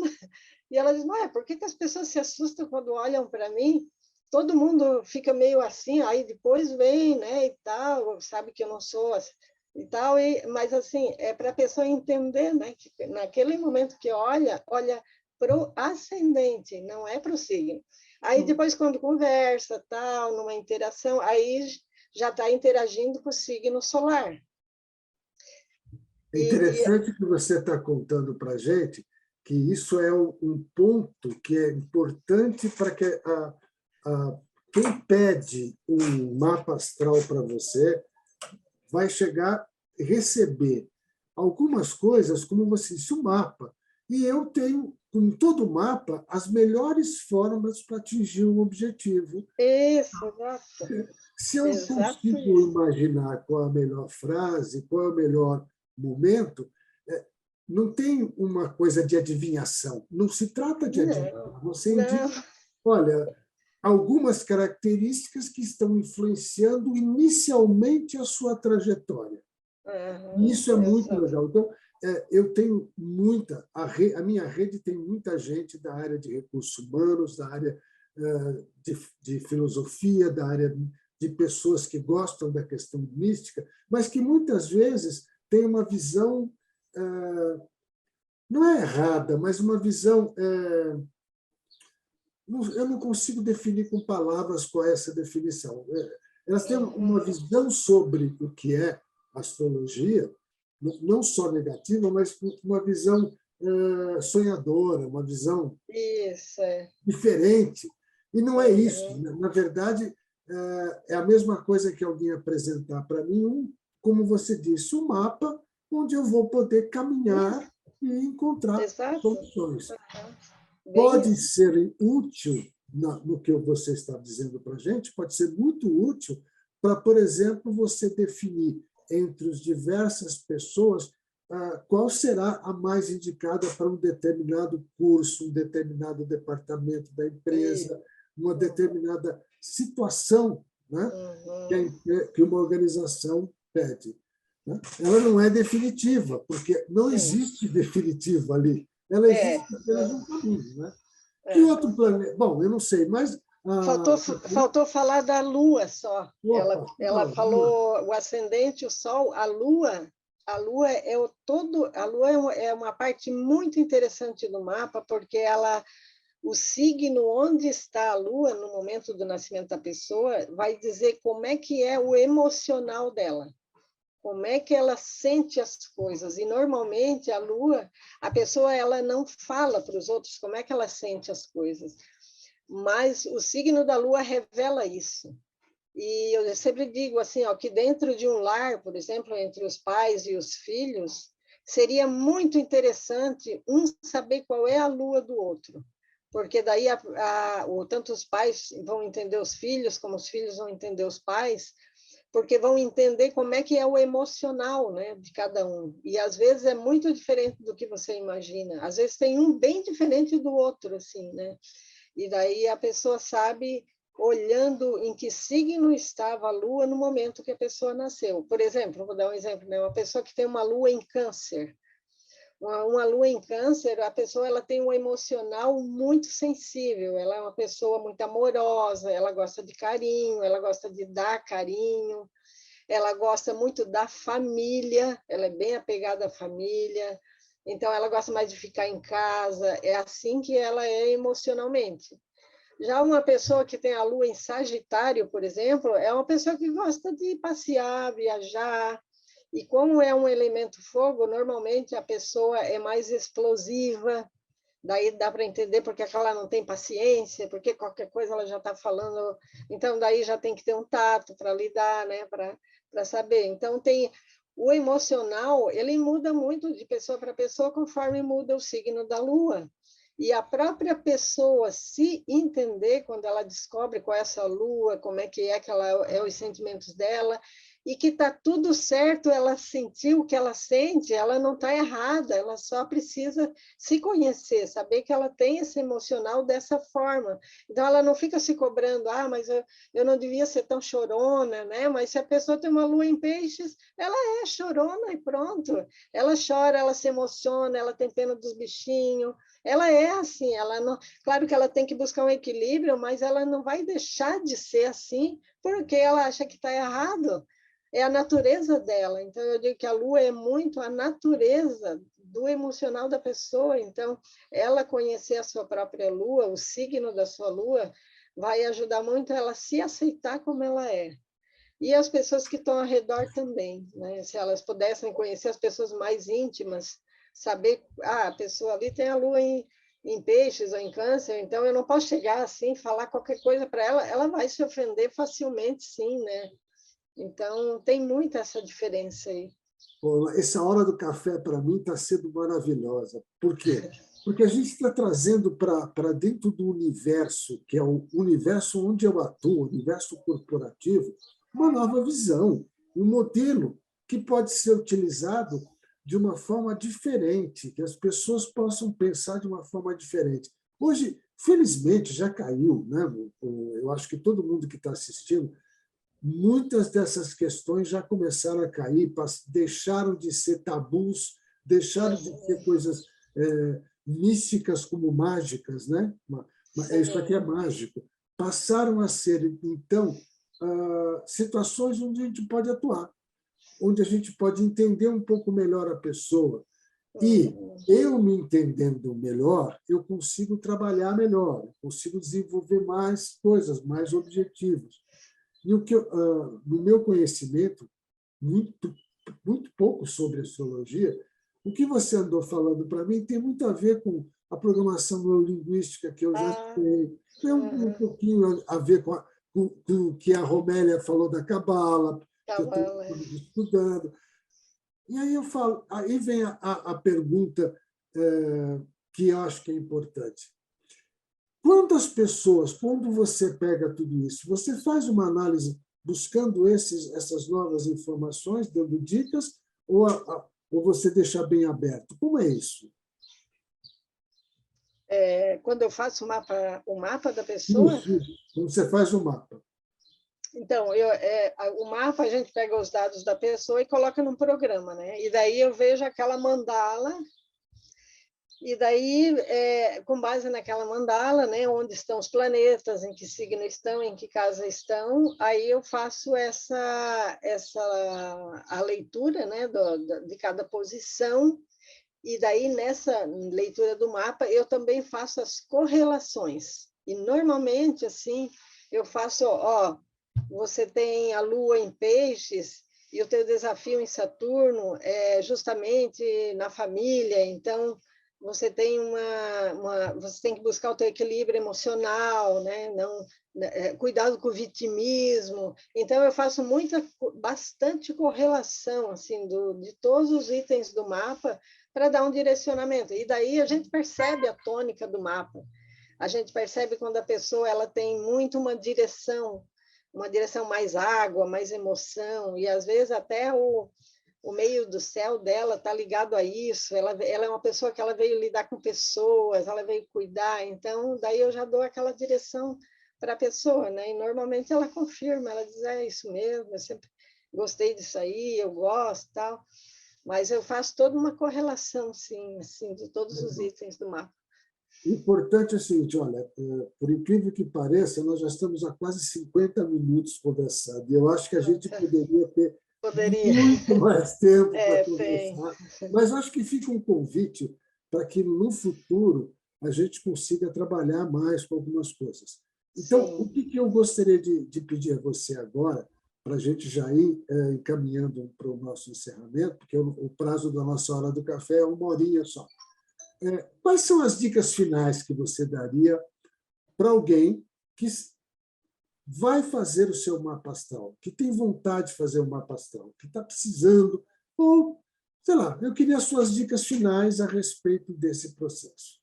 B: e ela diz, ué, por que as pessoas se assustam quando olham para mim? Todo mundo fica meio assim, aí depois vem, né, e tal, sabe que eu não sou assim, e tal, mas assim, é para a pessoa entender, né, que naquele momento que olha para o ascendente, não é para o signo. Aí depois, quando conversa, tal, numa interação, aí já está interagindo com o signo solar.
A: É interessante que você está contando para a gente que isso é um ponto que é importante para que quem pede um mapa astral para você vai chegar a receber algumas coisas, como você disse, o mapa. E eu tenho, com todo mapa, as melhores formas para atingir um objetivo.
B: Isso, exato.
A: Se eu consigo imaginar qual a melhor frase, qual é o melhor momento, não tem uma coisa de adivinhação. Não se trata de adivinhar. Você indica, olha, algumas características que estão influenciando inicialmente a sua trajetória. E isso é muito legal. Então, eu tenho a minha rede tem muita gente da área de recursos humanos, da área de filosofia, da área de pessoas que gostam da questão mística, mas que muitas vezes têm uma visão, não é errada, mas uma visão... eu não consigo definir com palavras qual é essa definição. Elas têm uma visão sobre o que é astrologia, não só negativa, mas uma visão sonhadora, uma visão diferente. E não é isso. Na verdade, é a mesma coisa que alguém apresentar para mim, como você disse, um mapa onde eu vou poder caminhar e encontrar soluções. Pode ser útil no que você está dizendo para a gente, pode ser muito útil para, por exemplo, você definir entre as diversas pessoas qual será a mais indicada para um determinado curso, um determinado departamento da empresa, uma determinada situação, né, que uma organização pede. né? Ela não é definitiva, porque não existe definitivo ali. Ela existe apenas um caminho. Né? Que outro planeta? Bom, eu não sei, mas...
B: Faltou falar da Lua só.
A: Opa,
B: Ela falou o ascendente, o Sol, a Lua é uma parte muito interessante do mapa, porque o signo onde está a Lua no momento do nascimento da pessoa vai dizer como é que é o emocional dela, como é que ela sente as coisas. E normalmente a Lua, a pessoa ela não fala para os outros como é que ela sente as coisas, mas o signo da Lua revela isso. E eu sempre digo assim, ó, que dentro de um lar, por exemplo, entre os pais e os filhos, seria muito interessante um saber qual é a lua do outro, porque daí tanto os pais vão entender os filhos, como os filhos vão entender os pais, porque vão entender como é que é o emocional, né, de cada um. E às vezes é muito diferente do que você imagina. Às vezes tem um bem diferente do outro, assim, né? E daí a pessoa sabe, olhando em que signo estava a Lua no momento que a pessoa nasceu. Por exemplo, vou dar um exemplo, né? Uma pessoa que tem uma Lua em Câncer. Uma Lua em Câncer, a pessoa ela tem um emocional muito sensível, ela é uma pessoa muito amorosa, ela gosta de carinho, ela gosta de dar carinho, ela gosta muito da família, ela é bem apegada à família, então ela gosta mais de ficar em casa, é assim que ela é emocionalmente. Já uma pessoa que tem a Lua em Sagitário, por exemplo, é uma pessoa que gosta de passear, viajar, e como é um elemento fogo, normalmente a pessoa é mais explosiva, daí dá para entender porque ela não tem paciência, porque qualquer coisa ela já está falando, então daí já tem que ter um tato para lidar, né, para saber. Então tem o emocional, ele muda muito de pessoa para pessoa conforme muda o signo da Lua. E a própria pessoa se entender quando ela descobre qual é essa Lua, como é que ela é os sentimentos dela, e que está tudo certo, ela sentiu o que ela sente, ela não está errada, ela só precisa se conhecer, saber que ela tem esse emocional dessa forma. Então, ela não fica se cobrando, mas eu não devia ser tão chorona, né? Mas se a pessoa tem uma lua em peixes, ela é chorona e pronto. Ela chora, ela se emociona, ela tem pena dos bichinhos, ela é assim, ela não... Claro que ela tem que buscar um equilíbrio, mas ela não vai deixar de ser assim porque ela acha que está errado. É a natureza dela. Então, eu digo que a Lua é muito a natureza do emocional da pessoa. Então, ela conhecer a sua própria Lua, o signo da sua Lua, vai ajudar muito ela a se aceitar como ela é. E as pessoas que estão ao redor também, né? Se elas pudessem conhecer as pessoas mais íntimas, saber, a pessoa ali tem a Lua em peixes ou em câncer, então eu não posso chegar assim, falar qualquer coisa para ela, ela vai se ofender facilmente, sim, né? Então, tem muita essa diferença aí.
A: Bom, essa hora do café, para mim, está sendo maravilhosa. Por quê? Porque a gente está trazendo para dentro do universo, que é o universo onde eu atuo, o universo corporativo, uma nova visão, um modelo que pode ser utilizado de uma forma diferente, que as pessoas possam pensar de uma forma diferente. Hoje, felizmente, já caiu, né? Eu acho que todo mundo que está assistindo, muitas dessas questões já começaram a cair, deixaram de ser tabus, deixaram de ser coisas místicas como mágicas, né? Isso aqui é mágico. Passaram a ser, então, situações onde a gente pode atuar, onde a gente pode entender um pouco melhor a pessoa. E eu me entendendo melhor, eu consigo trabalhar melhor, eu consigo desenvolver mais coisas, mais objetivos. E no meu conhecimento, muito pouco sobre astrologia, o que você andou falando para mim tem muito a ver com a programação neurolinguística que eu já sei, tem um pouquinho a ver com o que a Romélia falou da Cabala, que eu estou estudando. E aí vem a pergunta que eu acho que é importante. Quantas pessoas, quando você pega tudo isso, você faz uma análise buscando essas novas informações, dando dicas, ou você deixa bem aberto? Como é isso?
B: Quando eu faço o mapa da pessoa...
A: Isso. Quando você faz o mapa.
B: Então, o mapa, a gente pega os dados da pessoa e coloca num programa, né? E daí eu vejo aquela mandala, e daí, com base naquela mandala, né, onde estão os planetas, em que signo estão, em que casa estão, aí eu faço a leitura, né, de cada posição, e daí, nessa leitura do mapa, eu também faço as correlações. E, normalmente, assim, eu faço, ó, você tem a Lua em Peixes, e o teu desafio em Saturno é justamente na família, então você tem você tem que buscar o teu equilíbrio emocional, né? Não, cuidado com o vitimismo. Então eu faço bastante correlação assim de todos os itens do mapa para dar um direcionamento. E daí a gente percebe a tônica do mapa. A gente percebe quando a pessoa ela tem muito uma direção mais água, mais emoção, e às vezes até o meio do céu dela está ligado a isso. Ela é uma pessoa que ela veio lidar com pessoas, ela veio cuidar, então daí eu já dou aquela direção para a pessoa, né? E normalmente ela confirma, ela diz, é isso mesmo, eu sempre gostei disso aí, eu gosto, tal. Mas eu faço toda uma correlação, sim, assim, de todos os itens do mapa.
A: O importante é o seguinte, olha, por incrível que pareça, nós já estamos há quase 50 minutos conversando, e eu acho que a gente poderia ter muito mais tempo para conversar, mas acho que fica um convite para que, no futuro, a gente consiga trabalhar mais com algumas coisas. Então, o que eu gostaria de pedir a você agora, para a gente já ir encaminhando para o nosso encerramento, porque o prazo da nossa hora do café é 1 horinha só. Quais são as dicas finais que você daria para alguém que vai fazer o seu mapa astral, que tem vontade de fazer o mapa astral, que está precisando, ou, sei lá, eu queria as suas dicas finais a respeito desse processo.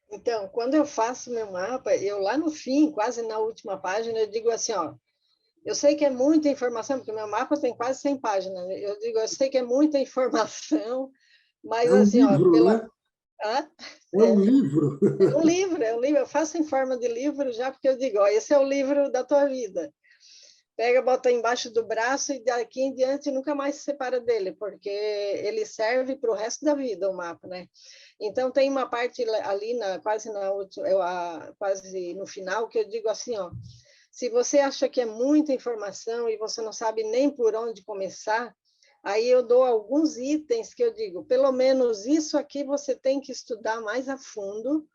B: Então, quando eu faço meu mapa, eu lá no fim, quase na última página, eu digo assim, ó, eu sei que é muita informação, porque meu mapa tem quase 100 páginas, eu digo, eu sei que é muita informação, mas
A: É um
B: assim, ó,
A: livro, né? É um livro.
B: É um livro, eu faço em forma de livro já, porque eu digo, ó, esse é o livro da tua vida. Pega, bota embaixo do braço e daqui em diante nunca mais se separa dele, porque ele serve para o resto da vida, o mapa, né? Então tem uma parte ali quase quase no final que eu digo assim, ó, se você acha que é muita informação e você não sabe nem por onde começar, aí eu dou alguns itens que eu digo, pelo menos isso aqui você tem que estudar mais a fundo,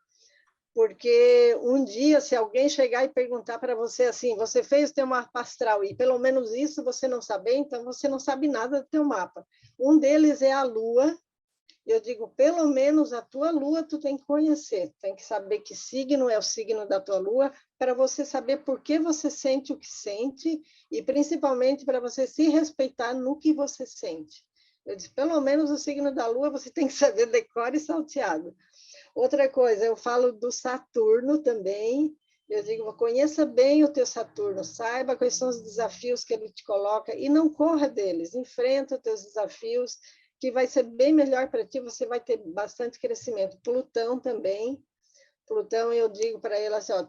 B: porque um dia, se alguém chegar e perguntar para você assim, você fez o teu mapa astral e pelo menos isso você não sabe, então você não sabe nada do teu mapa. Um deles é a Lua. Eu digo, pelo menos a tua Lua tu tem que conhecer, tem que saber que signo é o signo da tua Lua, para você saber por que você sente o que sente e principalmente para você se respeitar no que você sente. Eu disse, pelo menos o signo da Lua você tem que saber decore e salteado. Outra coisa, eu falo do Saturno também. Eu digo, conheça bem o teu Saturno, saiba quais são os desafios que ele te coloca e não corra deles, enfrenta os teus desafios, que vai ser bem melhor para ti, você vai ter bastante crescimento. Plutão também. Plutão, eu digo para ele assim, ó,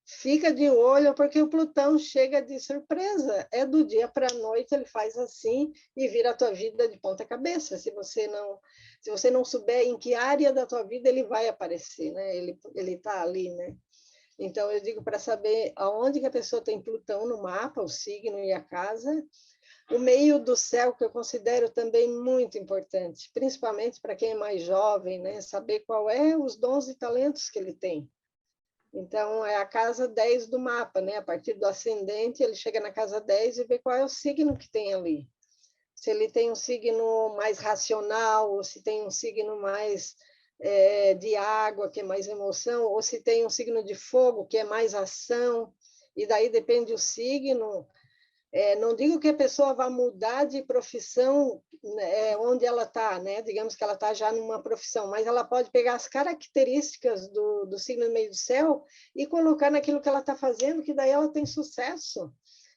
B: fica de olho, porque o Plutão chega de surpresa. É do dia para a noite, ele faz assim e vira a tua vida de ponta cabeça. Se você não souber em que área da tua vida ele vai aparecer, né? Ele está ali, né? Então, eu digo para saber aonde que a pessoa tem Plutão no mapa, o signo e a casa. O meio do céu, que eu considero também muito importante, principalmente para quem é mais jovem, né? Saber qual é os dons e talentos que ele tem. Então, é a casa 10 do mapa, né? A partir do ascendente, ele chega na casa 10 e vê qual é o signo que tem ali. Se ele tem um signo mais racional, ou se tem um signo mais de água, que é mais emoção, ou se tem um signo de fogo, que é mais ação. E daí depende do signo. Não digo que a pessoa vá mudar de profissão onde ela está, né? Digamos que ela está já numa profissão, mas ela pode pegar as características do signo do meio do céu e colocar naquilo que ela está fazendo, que daí ela tem sucesso,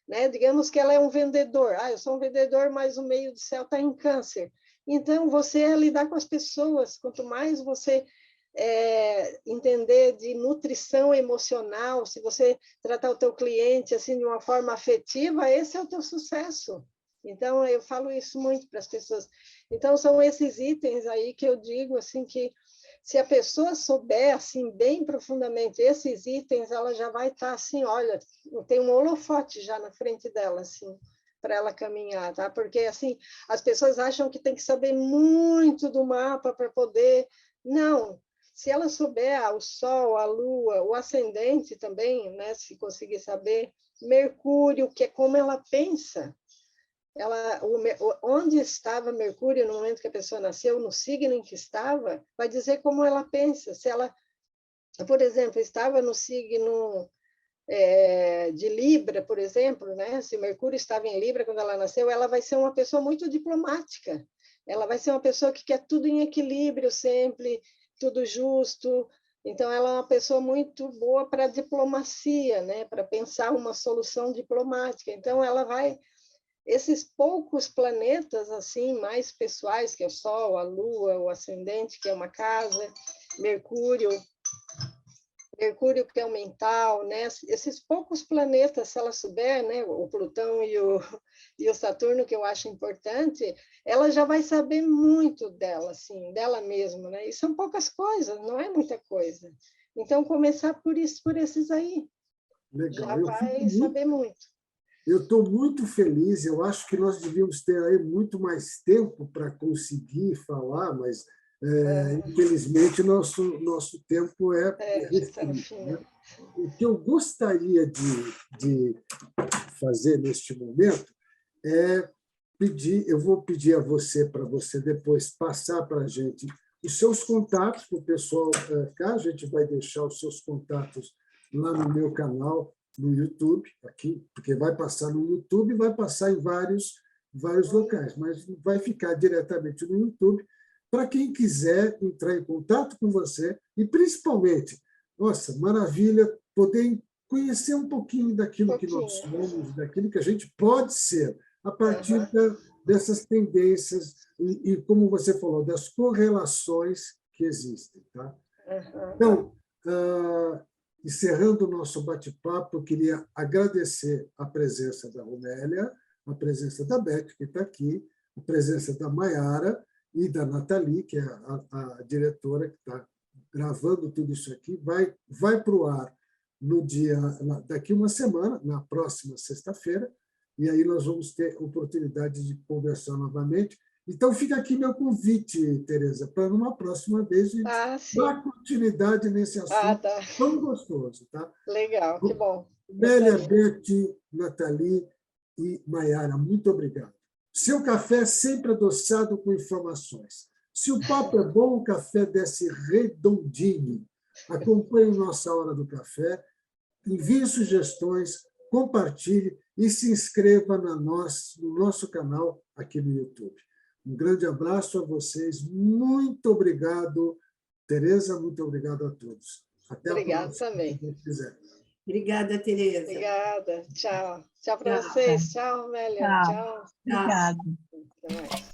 B: né? Digamos que ela é um vendedor. Eu sou um vendedor, mas o meio do céu está em Câncer. Então, você é lidar com as pessoas. Quanto mais você entender de nutrição emocional, se você tratar o teu cliente assim de uma forma afetiva, esse é o teu sucesso. Então, eu falo isso muito para as pessoas. Então, são esses itens aí que eu digo assim que se a pessoa souber assim bem profundamente esses itens, ela já vai estar assim, olha, tem um holofote já na frente dela assim, para ela caminhar, tá? Porque assim, as pessoas acham que tem que saber muito do mapa para poder. Não. Se ela souber o Sol, a Lua, o ascendente também, né, se conseguir saber, Mercúrio, que é como ela pensa. Onde estava Mercúrio no momento que a pessoa nasceu, no signo em que estava, vai dizer como ela pensa. Se ela, por exemplo, estava no signo de Libra, por exemplo, né? Se Mercúrio estava em Libra quando ela nasceu, ela vai ser uma pessoa muito diplomática. Ela vai ser uma pessoa que quer tudo em equilíbrio sempre, tudo justo. Então, ela é uma pessoa muito boa para diplomacia, né? Para pensar uma solução diplomática. Então, ela vai... Esses poucos planetas assim mais pessoais, que é o Sol, a Lua, o ascendente, que é uma casa, Mercúrio que é o mental, né? Esses poucos planetas, se ela souber, né? O Plutão e o Saturno, que eu acho importante, ela já vai saber muito dela, assim, dela mesma, né? E são poucas coisas, não é muita coisa. Então, começar por isso, por esses aí.
A: Legal.
B: Já vai saber muito.
A: Eu estou muito feliz, eu acho que nós devíamos ter aí muito mais tempo para conseguir falar, mas, infelizmente, nosso tempo é restrito, né? O que eu gostaria de fazer neste momento é pedir, eu vou pedir a você, para você depois passar para a gente os seus contatos, para o pessoal cá, a gente vai deixar os seus contatos lá no meu canal, no YouTube, aqui, porque vai passar no YouTube e vai passar em vários locais, mas vai ficar diretamente no YouTube para quem quiser entrar em contato com você e, principalmente, nossa, maravilha, poder conhecer um pouquinho daquilo que nós somos, daquilo que a gente pode ser, a partir dessas tendências e, como você falou, das correlações que existem. Tá? Então, encerrando o nosso bate-papo, eu queria agradecer a presença da Romélia, a presença da Beth, que está aqui, a presença da Maiara e da Nathalie, que é a diretora que está gravando tudo isso aqui. Vai para o ar daqui uma semana, na próxima sexta-feira, e aí nós vamos ter oportunidade de conversar novamente. Então, fica aqui meu convite, Tereza, para numa próxima vez a gente dar continuidade nesse assunto tão gostoso. Tá?
B: Legal, que bom.
A: Mélia, Beth, Nathalie e Maiara, muito obrigado. Seu café é sempre adoçado com informações. Se o papo é bom, o café desce redondinho. Acompanhe nossa Hora do Café, envie sugestões, compartilhe e se inscreva no nosso canal aqui no YouTube. Um grande abraço a vocês. Muito obrigado, Tereza. Muito obrigado a todos. Até a próxima.
B: Também.
A: Se Deus quiser.
D: Obrigada, Tereza.
B: Obrigada. Tchau. Tchau para vocês. Tchau, Mélia. Tchau.
C: Obrigada.
B: Até mais.